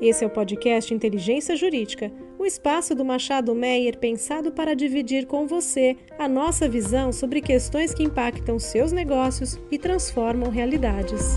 Esse é o podcast Inteligência Jurídica, o espaço do Machado Meyer pensado para dividir com você a nossa visão sobre questões que impactam seus negócios e transformam realidades.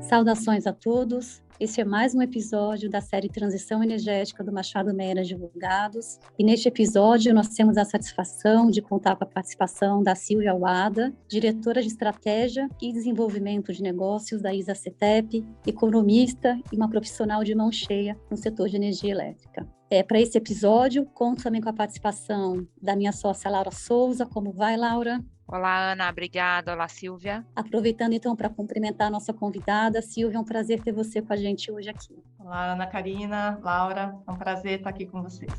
Saudações a todos. Esse é mais um episódio da série Transição Energética do Machado Meyer Advogados. E neste episódio nós temos a satisfação de contar com a participação da Silvia Wada, diretora de Estratégia e Desenvolvimento de Negócios da ISA-CETEP, economista e uma profissional de mão cheia no setor de energia elétrica. Para esse episódio, conto também com a participação da minha sócia Laura Souza. Como vai, Laura? Olá, Ana, obrigada. Olá, Silvia. Aproveitando, então, para cumprimentar a nossa convidada, Silvia, é um prazer ter você com a gente hoje aqui. Olá, Ana Karina, Laura, é um prazer estar aqui com vocês.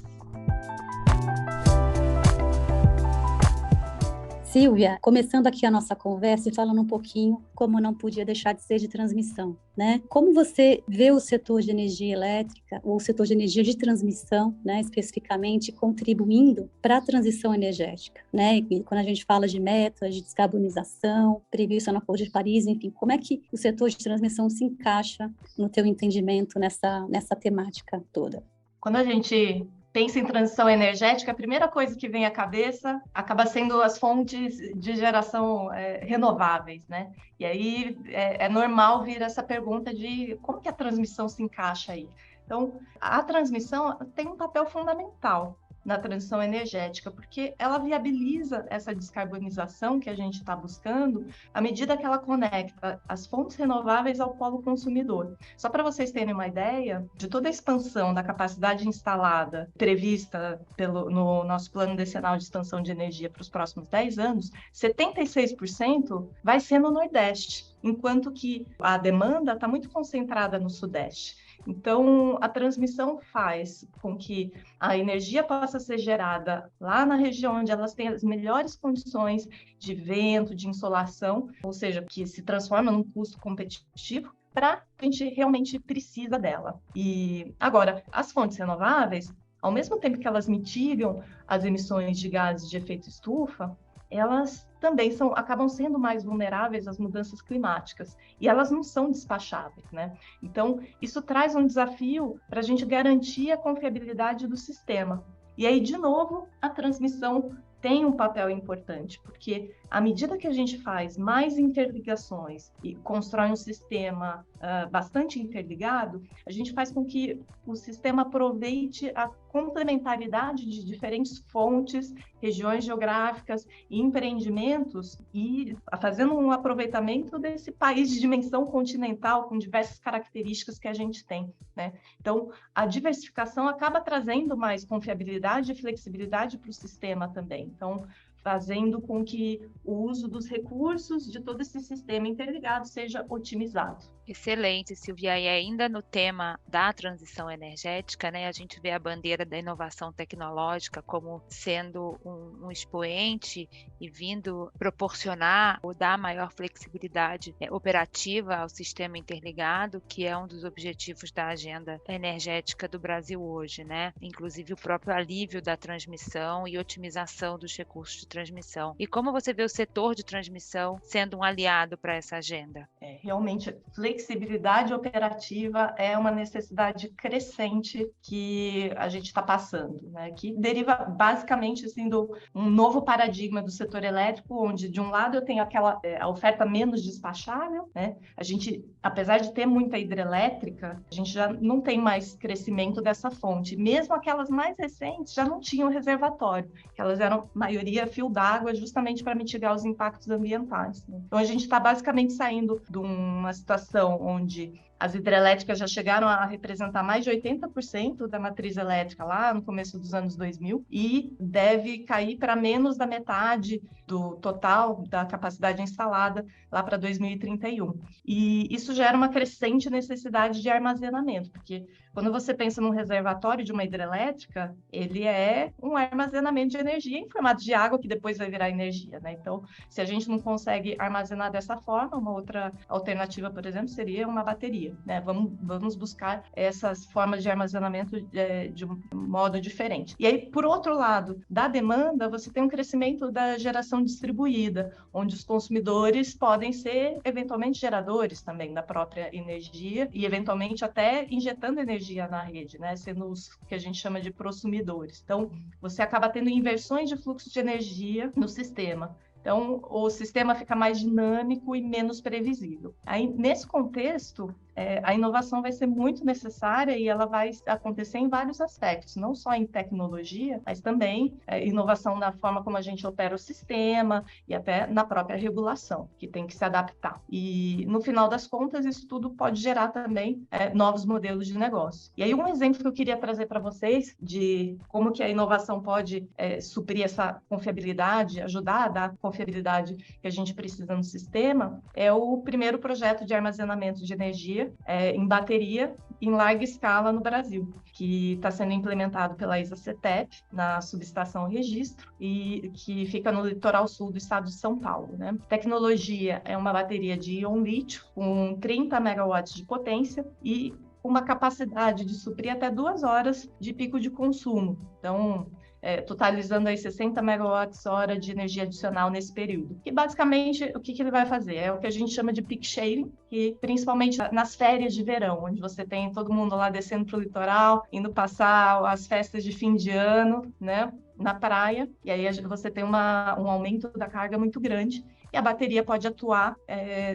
Silvia, começando aqui a nossa conversa e falando um pouquinho, como não podia deixar de ser, de transmissão, né? Como você vê o setor de energia elétrica, ou o setor de energia de transmissão, né, especificamente, contribuindo para a transição energética, né? E quando a gente fala de metas de descarbonização, previsto no Acordo de Paris, enfim, como é que o setor de transmissão se encaixa no teu entendimento nessa temática toda? Quando a gente pensa em transição energética, a primeira coisa que vem à cabeça acaba sendo as fontes de geração renováveis, né? E aí é normal vir essa pergunta de como que a transmissão se encaixa aí. Então, a transmissão tem um papel fundamental na transição energética, porque ela viabiliza essa descarbonização que a gente está buscando à medida que ela conecta as fontes renováveis ao polo consumidor. Só para vocês terem uma ideia de toda a expansão da capacidade instalada prevista no nosso plano decenal de expansão de energia para os próximos 10 anos, 76% vai ser no Nordeste, enquanto que a demanda está muito concentrada no Sudeste. Então, a transmissão faz com que a energia possa ser gerada lá na região onde elas têm as melhores condições de vento, de insolação, ou seja, que se transforma num custo competitivo para a gente realmente precisa dela. E agora, as fontes renováveis, ao mesmo tempo que elas mitigam as emissões de gases de efeito estufa, elas também acabam sendo mais vulneráveis às mudanças climáticas e elas não são despacháveis, né? Então, isso traz um desafio para a gente garantir a confiabilidade do sistema. E aí, de novo, a transmissão tem um papel importante, porque à medida que a gente faz mais interligações e constrói um sistema bastante interligado, a gente faz com que o sistema aproveite a complementaridade de diferentes fontes, regiões geográficas e empreendimentos, e fazendo um aproveitamento desse país de dimensão continental com diversas características que a gente tem, né? Então, a diversificação acaba trazendo mais confiabilidade e flexibilidade para o sistema também. Então, fazendo com que o uso dos recursos de todo esse sistema interligado seja otimizado. Excelente, Silvia. E ainda no tema da transição energética, né, a gente vê a bandeira da inovação tecnológica como sendo um expoente e vindo proporcionar ou dar maior flexibilidade operativa ao sistema interligado, que é um dos objetivos da agenda energética do Brasil hoje, né? Inclusive o próprio alívio da transmissão e otimização dos recursos de transmissão. E como você vê o setor de transmissão sendo um aliado para essa agenda? Realmente, flexibilidade operativa é uma necessidade crescente que a gente está passando, né? Que deriva basicamente assim, um novo paradigma do setor elétrico, onde de um lado eu tenho a oferta menos despachável, né? A gente, apesar de ter muita hidrelétrica, a gente já não tem mais crescimento dessa fonte. Mesmo aquelas mais recentes já não tinham reservatório, que elas eram maioria fio d'água justamente para mitigar os impactos ambientais, né? Então a gente está basicamente saindo de uma situação onde as hidrelétricas já chegaram a representar mais de 80% da matriz elétrica lá no começo dos anos 2000 e deve cair para menos da metade do total da capacidade instalada lá para 2031. E isso gera uma crescente necessidade de armazenamento, porque quando você pensa num reservatório de uma hidrelétrica, ele é um armazenamento de energia em formato de água que depois vai virar energia, né? Então, se a gente não consegue armazenar dessa forma, uma outra alternativa, por exemplo, seria uma bateria. energia, né? Vamos buscar essas formas de armazenamento de um modo diferente. E aí, por outro lado, da demanda, você tem um crescimento da geração distribuída, onde os consumidores podem ser, eventualmente, geradores também da própria energia e, eventualmente, até injetando energia na rede, né? Sendo os que a gente chama de prosumidores. Então, você acaba tendo inversões de fluxo de energia no sistema. Então, o sistema fica mais dinâmico e menos previsível. Aí, nesse contexto, a inovação vai ser muito necessária e ela vai acontecer em vários aspectos, não só em tecnologia, mas também inovação na forma como a gente opera o sistema e até na própria regulação, que tem que se adaptar. E, no final das contas, isso tudo pode gerar também novos modelos de negócio. E aí, um exemplo que eu queria trazer para vocês de como que a inovação pode suprir essa confiabilidade, ajudar a dar confiabilidade que a gente precisa no sistema, é o primeiro projeto de armazenamento de energia em bateria em larga escala no Brasil, que está sendo implementado pela ISA-CETEP na subestação Registro e que fica no litoral sul do estado de São Paulo, né? A tecnologia é uma bateria de íon lítio com 30 megawatts de potência e uma capacidade de suprir até 2 horas de pico de consumo. Então, totalizando aí 60 megawatts-hora de energia adicional nesse período. E, basicamente, o que ele vai fazer? É o que a gente chama de peak shaving, que principalmente nas férias de verão, onde você tem todo mundo lá descendo para o litoral, indo passar as festas de fim de ano, né, na praia, e aí você tem um aumento da carga muito grande, e a bateria pode atuar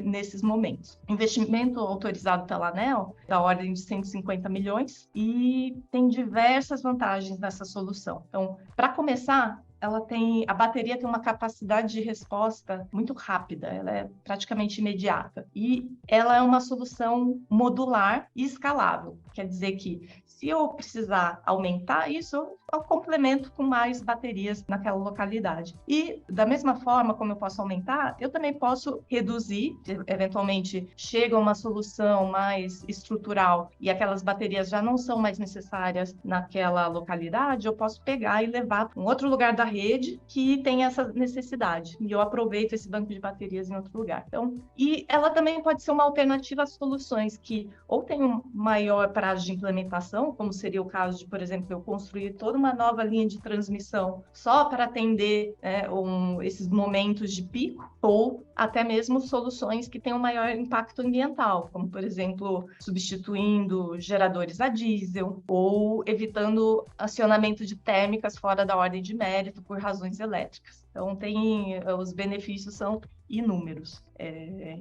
nesses momentos. Investimento autorizado pela ANEEL, da ordem de 150 milhões, e tem diversas vantagens nessa solução. Então, para começar, a bateria tem uma capacidade de resposta muito rápida, ela é praticamente imediata. E ela é uma solução modular e escalável. Quer dizer que, se eu precisar aumentar isso, eu complemento com mais baterias naquela localidade. E, da mesma forma como eu posso aumentar, eu também posso reduzir, eventualmente chega uma solução mais estrutural e aquelas baterias já não são mais necessárias naquela localidade, eu posso pegar e levar para um outro lugar da rede que tem essa necessidade. E eu aproveito esse banco de baterias em outro lugar. Então, e ela também pode ser uma alternativa a soluções que ou tem um maior prazo de implementação, como seria o caso de, por exemplo, eu construir toda uma nova linha de transmissão só para atender esses momentos de pico, ou até mesmo soluções que têm um maior impacto ambiental, como, por exemplo, substituindo geradores a diesel ou evitando acionamento de térmicas fora da ordem de mérito por razões elétricas. Então, os benefícios são inúmeros.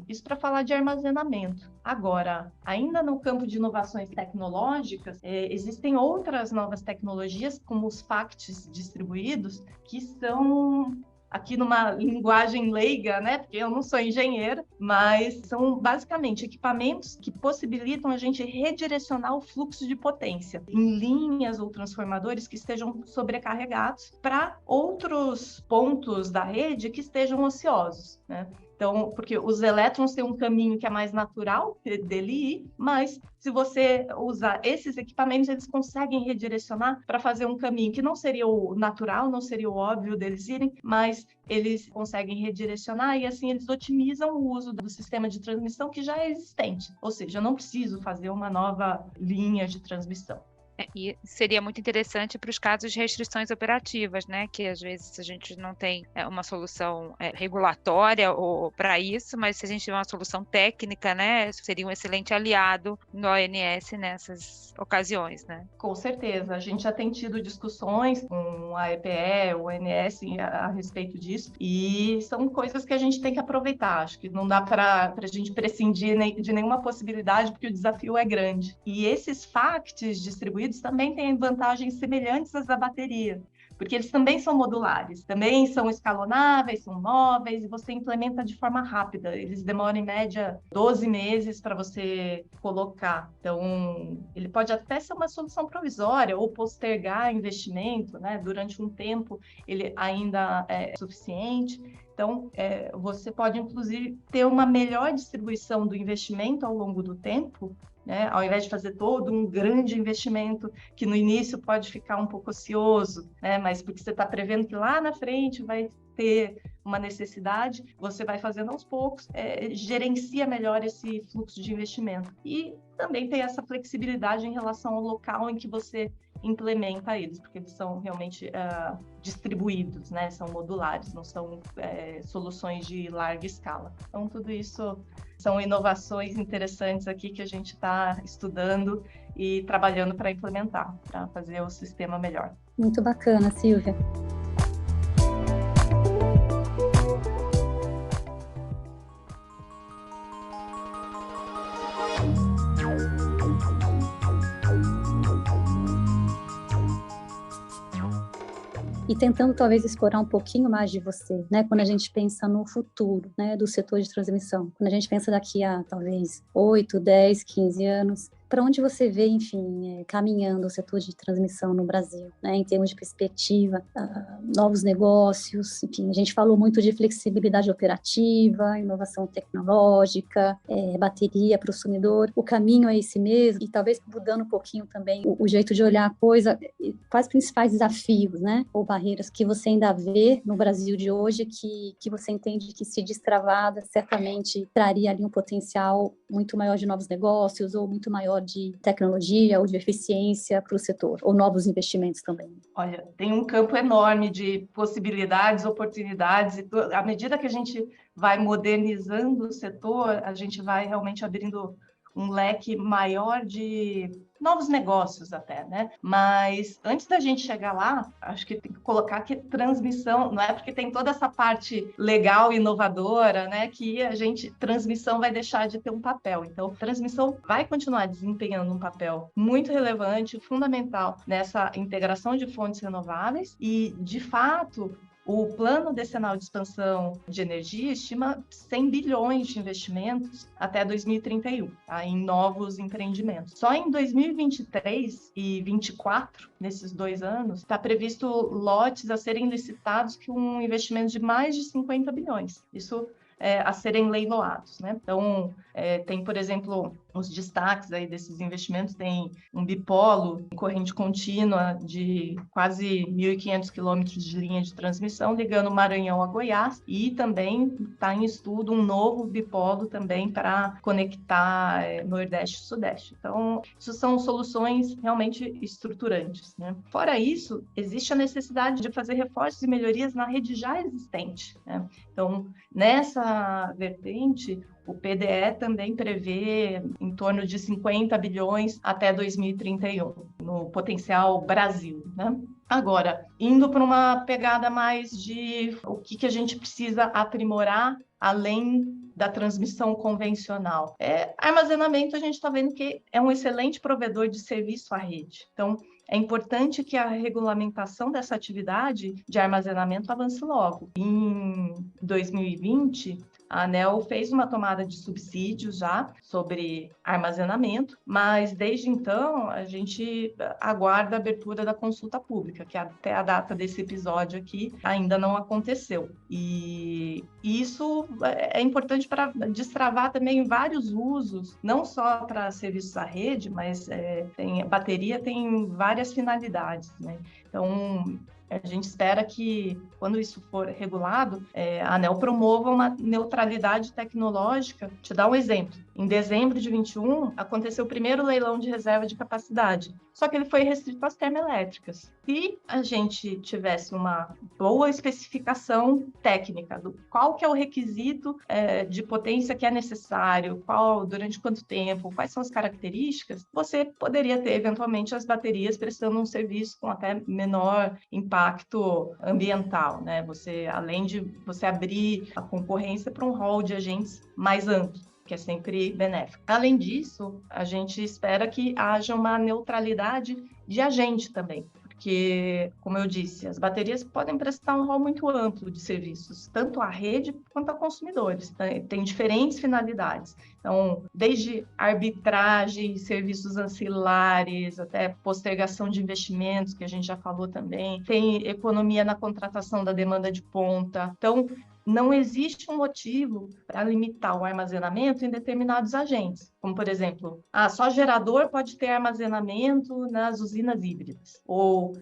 Isso para falar de armazenamento. Agora, ainda no campo de inovações tecnológicas, existem outras novas tecnologias, como os FACTs distribuídos, que são, aqui numa linguagem leiga, né? Porque eu não sou engenheira, mas são basicamente equipamentos que possibilitam a gente redirecionar o fluxo de potência em linhas ou transformadores que estejam sobrecarregados para outros pontos da rede que estejam ociosos, né? Então, porque os elétrons têm um caminho que é mais natural dele ir, mas se você usar esses equipamentos, eles conseguem redirecionar para fazer um caminho que não seria o natural, não seria o óbvio deles irem, mas eles conseguem redirecionar e assim eles otimizam o uso do sistema de transmissão que já é existente. Ou seja, eu não preciso fazer uma nova linha de transmissão. E seria muito interessante para os casos de restrições operativas, né? Que às vezes a gente não tem uma solução regulatória para isso, mas se a gente tiver uma solução técnica, né? Seria um excelente aliado no ONS nessas ocasiões, né? Com certeza. A gente já tem tido discussões com a EPE, o ONS a respeito disso, e são coisas que a gente tem que aproveitar. Acho que não dá para a gente prescindir de nenhuma possibilidade, porque o desafio é grande. E esses FACTs distribuídos também têm vantagens semelhantes às da bateria, porque eles também são modulares, também são escalonáveis, são móveis, e você implementa de forma rápida. Eles demoram, em média, 12 meses para você colocar. Então, ele pode até ser uma solução provisória ou postergar investimento, né? Durante um tempo, ele ainda é suficiente. Então, você pode, inclusive, ter uma melhor distribuição do investimento ao longo do tempo, né? Ao invés de fazer todo um grande investimento que no início pode ficar um pouco ocioso, né? Mas porque você está prevendo que lá na frente vai ter uma necessidade, você vai fazendo aos poucos, gerencia melhor esse fluxo de investimento. E também tem essa flexibilidade em relação ao local em que você implementa eles, porque eles são realmente distribuídos, né? São modulares, não são soluções de larga escala. Então, tudo isso são inovações interessantes aqui que a gente está estudando e trabalhando para implementar, para fazer o sistema melhor. Muito bacana, Silvia. E tentando talvez explorar um pouquinho mais de você, né? Quando a gente pensa no futuro, né, do setor de transmissão, quando a gente pensa daqui a talvez 8, 10, 15 anos, para onde você vê, enfim, caminhando o setor de transmissão no Brasil, né, em termos de perspectiva, novos negócios, enfim, a gente falou muito de flexibilidade operativa, inovação tecnológica, bateria para o consumidor, o caminho é esse mesmo, e talvez mudando um pouquinho também o jeito de olhar a coisa, quais os principais desafios, né, ou barreiras que você ainda vê no Brasil de hoje, que você entende que se destravada, certamente traria ali um potencial muito maior de novos negócios, ou muito maior de tecnologia ou de eficiência para o setor, ou novos investimentos também? Olha, tem um campo enorme de possibilidades, oportunidades, e à medida que a gente vai modernizando o setor, a gente vai realmente abrindo um leque maior de novos negócios até, né? Mas antes da gente chegar lá, acho que tem que colocar que transmissão, não é porque tem toda essa parte legal e inovadora, né, que transmissão vai deixar de ter um papel. Então, transmissão vai continuar desempenhando um papel muito relevante, fundamental nessa integração de fontes renováveis e, de fato, o plano decenal de expansão de energia estima 100 bilhões de investimentos até 2031, tá? Em novos empreendimentos. Só em 2023 e 2024, nesses 2 anos, está previsto lotes a serem licitados com um investimento de mais de 50 bilhões. Isso a serem leiloados, né? Então, tem, por exemplo, os destaques aí desses investimentos, tem um bipolo em corrente contínua de quase 1.500 quilômetros de linha de transmissão, ligando Maranhão a Goiás, e também está em estudo um novo bipolo também para conectar Nordeste e Sudeste. Então, isso são soluções realmente estruturantes, né? Fora isso, existe a necessidade de fazer reforços e melhorias na rede já existente, né? Então, nessa vertente, o PDE também prevê em torno de 50 bilhões até 2031, no potencial Brasil, né? Agora, indo para uma pegada mais de o que a gente precisa aprimorar além da transmissão convencional. Armazenamento, a gente está vendo que é um excelente provedor de serviço à rede. Então, é importante que a regulamentação dessa atividade de armazenamento avance logo. Em 2020, a ANEEL fez uma tomada de subsídios já sobre armazenamento, mas desde então a gente aguarda a abertura da consulta pública, que até a data desse episódio aqui ainda não aconteceu. E isso é importante para destravar também vários usos, não só para serviços à rede, mas a bateria tem várias finalidades, né? Então, a gente espera que, quando isso for regulado, a ANEEL promova uma neutralidade tecnológica. Te dar um exemplo. Em dezembro de 2021, aconteceu o primeiro leilão de reserva de capacidade, só que ele foi restrito às termoelétricas. Se a gente tivesse uma boa especificação técnica do qual que é o requisito de potência que é necessário, durante quanto tempo, quais são as características, você poderia ter, eventualmente, as baterias prestando um serviço com até menor impacto ambiental, né? Além de você abrir a concorrência para um rol de agentes mais amplo, que é sempre benéfico. Além disso, a gente espera que haja uma neutralidade de agente também, porque, como eu disse, as baterias podem prestar um rol muito amplo de serviços, tanto à rede quanto a consumidores. Tem diferentes finalidades. Então, desde arbitragem, serviços ancilares, até postergação de investimentos, que a gente já falou também. Tem economia na contratação da demanda de ponta. Então, não existe um motivo para limitar o armazenamento em determinados agentes, como, por exemplo, só gerador pode ter armazenamento nas usinas híbridas, ou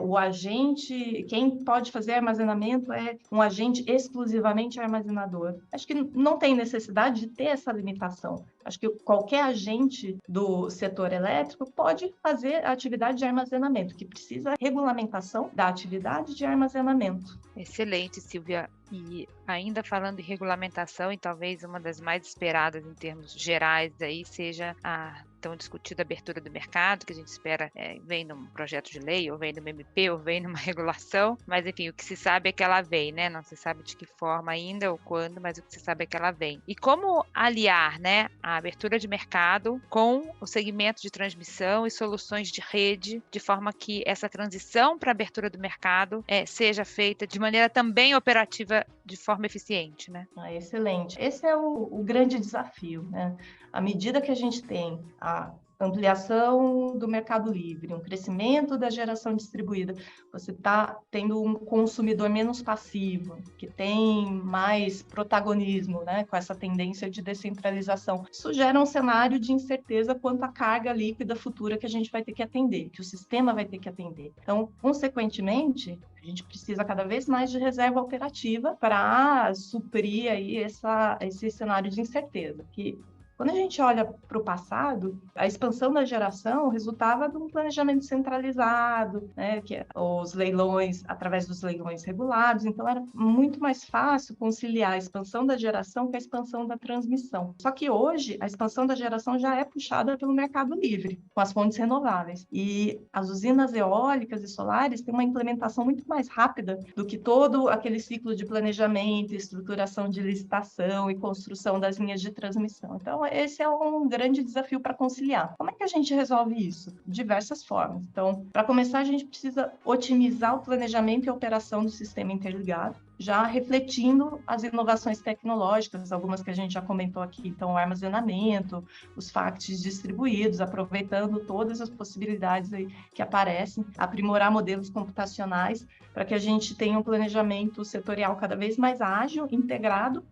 o agente, quem pode fazer armazenamento é um agente exclusivamente armazenador. Acho que não tem necessidade de ter essa limitação. Acho que qualquer agente do setor elétrico pode fazer a atividade de armazenamento, que precisa regulamentação da atividade de armazenamento. Excelente, Silvia. E ainda falando em regulamentação, e talvez uma das mais esperadas em termos gerais aí seja a tão discutida abertura do mercado, que a gente espera vem num projeto de lei, ou vem numa MP, ou vem numa regulação, mas enfim, o que se sabe é que ela vem, né? Não se sabe de que forma ainda ou quando, mas o que se sabe é que ela vem. E como aliar, né, a abertura de mercado com o segmento de transmissão e soluções de rede, de forma que essa transição para a abertura do mercado seja feita de maneira também operativa, de forma eficiente, né? Excelente. Esse é o grande desafio, né? À medida que a gente tem a ampliação do mercado livre, um crescimento da geração distribuída, você está tendo um consumidor menos passivo, que tem mais protagonismo, né, com essa tendência de descentralização. Isso gera um cenário de incerteza quanto à carga líquida futura que a gente vai ter que atender, que o sistema vai ter que atender. Então, consequentemente, a gente precisa cada vez mais de reserva operativa para suprir aí esse cenário de incerteza, que quando a gente olha para o passado, a expansão da geração resultava de um planejamento centralizado, né, que os leilões, através dos leilões regulados, então era muito mais fácil conciliar a expansão da geração com a expansão da transmissão. Só que hoje, a expansão da geração já é puxada pelo mercado livre, com as fontes renováveis. E as usinas eólicas e solares têm uma implementação muito mais rápida do que todo aquele ciclo de planejamento, estruturação de licitação e construção das linhas de transmissão. Então, esse é um grande desafio para conciliar. Como é que a gente resolve isso? De diversas formas. Então, para começar, a gente precisa otimizar o planejamento e a operação do sistema interligado, já refletindo as inovações tecnológicas, algumas que a gente já comentou aqui, então o armazenamento, os FACTs distribuídos, aproveitando todas as possibilidades aí que aparecem, aprimorar modelos computacionais para que a gente tenha um planejamento setorial cada vez mais ágil, integrado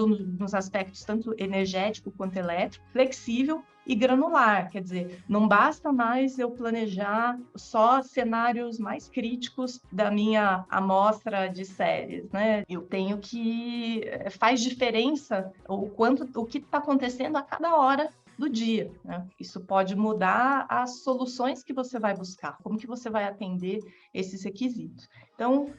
nos aspectos tanto energético quanto elétrico, flexível e granular, quer dizer, não basta mais eu planejar só cenários mais críticos da minha amostra de séries, né? Eu tenho que faz diferença o que está acontecendo a cada hora do dia, né? Isso pode mudar as soluções que você vai buscar, como que você vai atender esses requisitos. Então,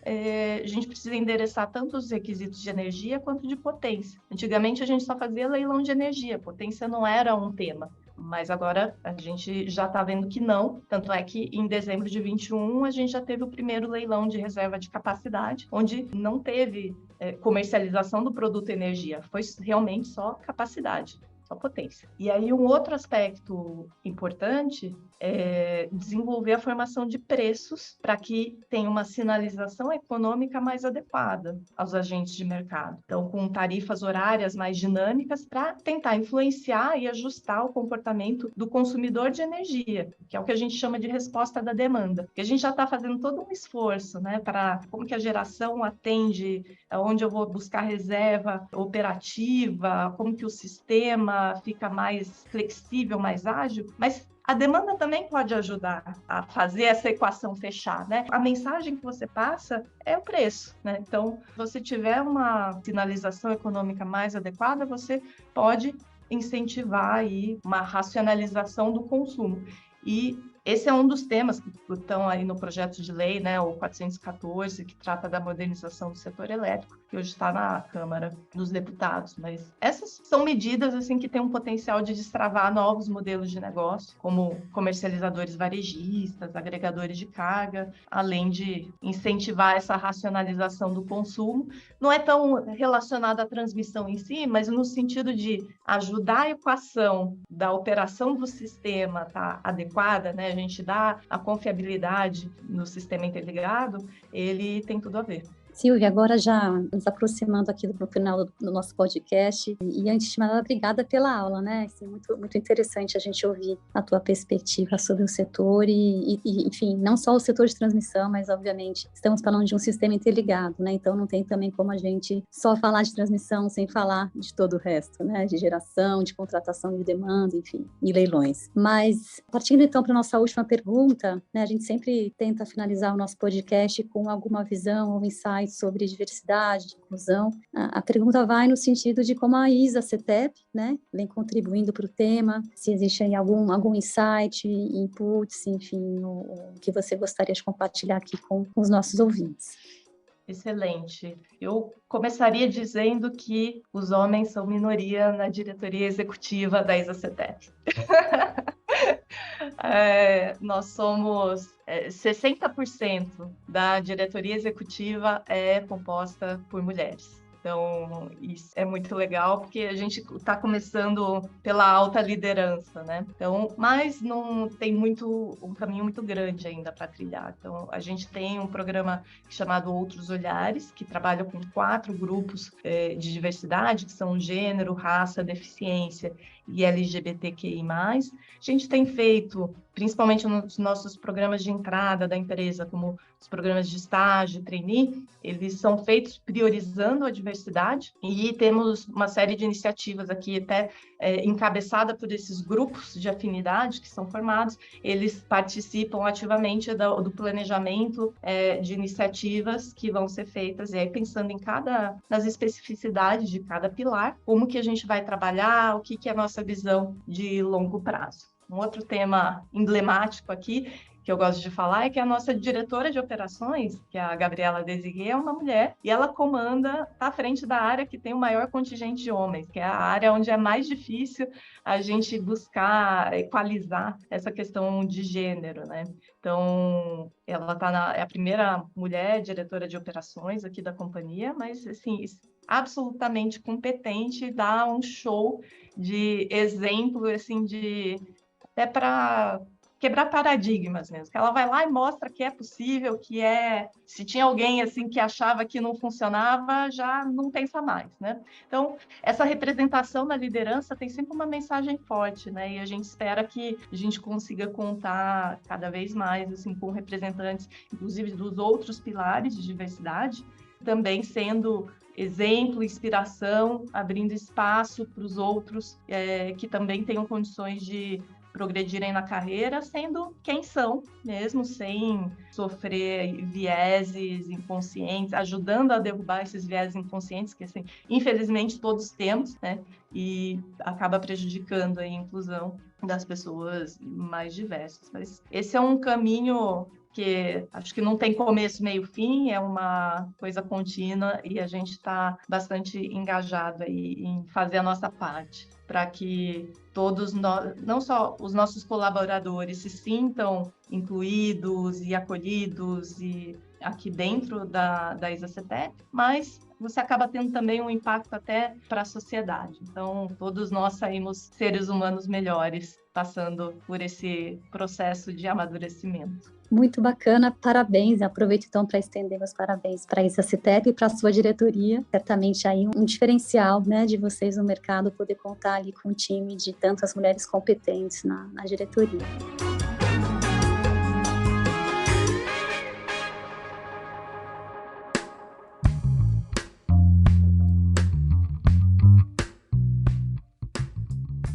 a gente precisa endereçar tanto os requisitos de energia quanto de potência. Antigamente, a gente só fazia leilão de energia, potência não era um tema. Mas agora a gente já está vendo que não, tanto é que em dezembro de 21 a gente já teve o primeiro leilão de reserva de capacidade, onde não teve comercialização do produto energia, foi realmente só capacidade, só potência. E aí um outro aspecto importante é desenvolver a formação de preços para que tenha uma sinalização econômica mais adequada aos agentes de mercado. Então, com tarifas horárias mais dinâmicas para tentar influenciar e ajustar o comportamento do consumidor de energia, que é o que a gente chama de resposta da demanda. Porque a gente já está fazendo todo um esforço, né, para como que a geração atende, onde eu vou buscar reserva operativa, como que o sistema fica mais flexível, mais ágil, mas a demanda também pode ajudar a fazer essa equação fechar, né? A mensagem que você passa é o preço, né? Então, se você tiver uma sinalização econômica mais adequada, você pode incentivar aí uma racionalização do consumo. E esse é um dos temas que estão aí no projeto de lei, né, o 414, que trata da modernização do setor elétrico, que hoje está na Câmara dos Deputados. Mas essas são medidas assim, que têm um potencial de destravar novos modelos de negócio, como comercializadores varejistas, agregadores de carga, além de incentivar essa racionalização do consumo. Não é tão relacionado à transmissão em si, mas no sentido de ajudar a equação da operação do sistema tá adequada, né? A gente dá a confiabilidade no sistema interligado, ele tem tudo a ver. Silvia, agora já nos aproximando aqui do final do nosso podcast, e antes de nada, obrigada pela aula, né? Assim, muito interessante a gente ouvir a tua perspectiva sobre o setor enfim, não só o setor de transmissão, mas, obviamente, estamos falando de um sistema interligado, né? Então, não tem também como a gente só falar de transmissão sem falar de todo o resto, né? De geração, de contratação de demanda, enfim, e leilões. Mas, partindo então para a nossa última pergunta, né? A gente sempre tenta finalizar o nosso podcast com alguma visão ou insight sobre diversidade, inclusão. A pergunta vai no sentido de como a ISA-CETEP, né, vem contribuindo para o tema, se existe aí algum insight, inputs, enfim, o que você gostaria de compartilhar aqui com os nossos ouvintes. Excelente. Eu começaria dizendo que os homens são minoria na diretoria executiva da ISA-CETEP. Nós somos 60% da diretoria executiva é composta por mulheres. Então, isso é muito legal, porque a gente está começando pela alta liderança, né? Então, mas não tem um caminho muito grande ainda para trilhar. Então, a gente tem um programa chamado Outros Olhares, que trabalha com 4 grupos de diversidade, que são gênero, raça, deficiência e LGBTQI+. A gente tem feito, principalmente nos nossos programas de entrada da empresa, como os programas de estágio, trainee, eles são feitos priorizando a diversidade, e temos uma série de iniciativas aqui, até encabeçada por esses grupos de afinidade que são formados. Eles participam ativamente do planejamento de iniciativas que vão ser feitas, e aí pensando nas especificidades de cada pilar, como que a gente vai trabalhar, o que é a nossa visão de longo prazo. Um outro tema emblemático aqui, que eu gosto de falar, é que a nossa diretora de operações, que é a Gabriela Desiguet, é uma mulher, e ela está à frente da área que tem o maior contingente de homens, que é a área onde é mais difícil a gente buscar equalizar essa questão de gênero, né? Então, ela é a primeira mulher diretora de operações aqui da companhia, mas, assim, absolutamente competente, dá um show de exemplo, assim, até para quebrar paradigmas mesmo, que ela vai lá e mostra que é possível, se tinha alguém assim que achava que não funcionava, já não pensa mais, né? Então, essa representação na liderança tem sempre uma mensagem forte, né? E a gente espera que a gente consiga contar cada vez mais assim com representantes, inclusive dos outros pilares de diversidade, também sendo exemplo, inspiração, abrindo espaço para os outros que também tenham condições de progredirem na carreira, sendo quem são mesmo, sem sofrer vieses inconscientes, ajudando a derrubar esses vieses inconscientes, que, assim, infelizmente todos temos, né? E acaba prejudicando a inclusão das pessoas mais diversas. Mas esse é um caminho que acho que não tem começo, meio, fim, é uma coisa contínua, e a gente está bastante engajado aí em fazer a nossa parte para que todos nós, não só os nossos colaboradores, se sintam incluídos e acolhidos e aqui dentro da ISA-CETEP, mas você acaba tendo também um impacto até para a sociedade. Então, todos nós saímos seres humanos melhores, passando por esse processo de amadurecimento. Muito bacana, parabéns. Aproveito então para estender meus parabéns para a ISA-CETEP e para a sua diretoria. Certamente aí um diferencial, né, de vocês no mercado, poder contar ali com um time de tantas mulheres competentes na diretoria.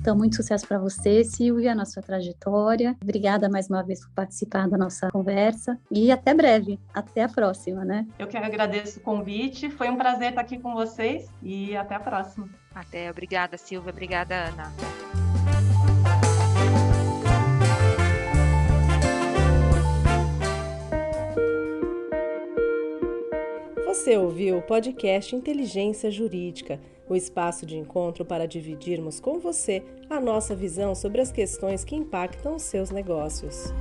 Então, muito sucesso para você, Silvia, na sua trajetória. Obrigada mais uma vez por participar da nossa conversa. E até breve. Até a próxima, né? Eu que agradeço o convite. Foi um prazer estar aqui com vocês e até a próxima. Até. Obrigada, Silvia. Obrigada, Ana. Você ouviu o podcast Inteligência Jurídica, o espaço de encontro para dividirmos com você a nossa visão sobre as questões que impactam os seus negócios.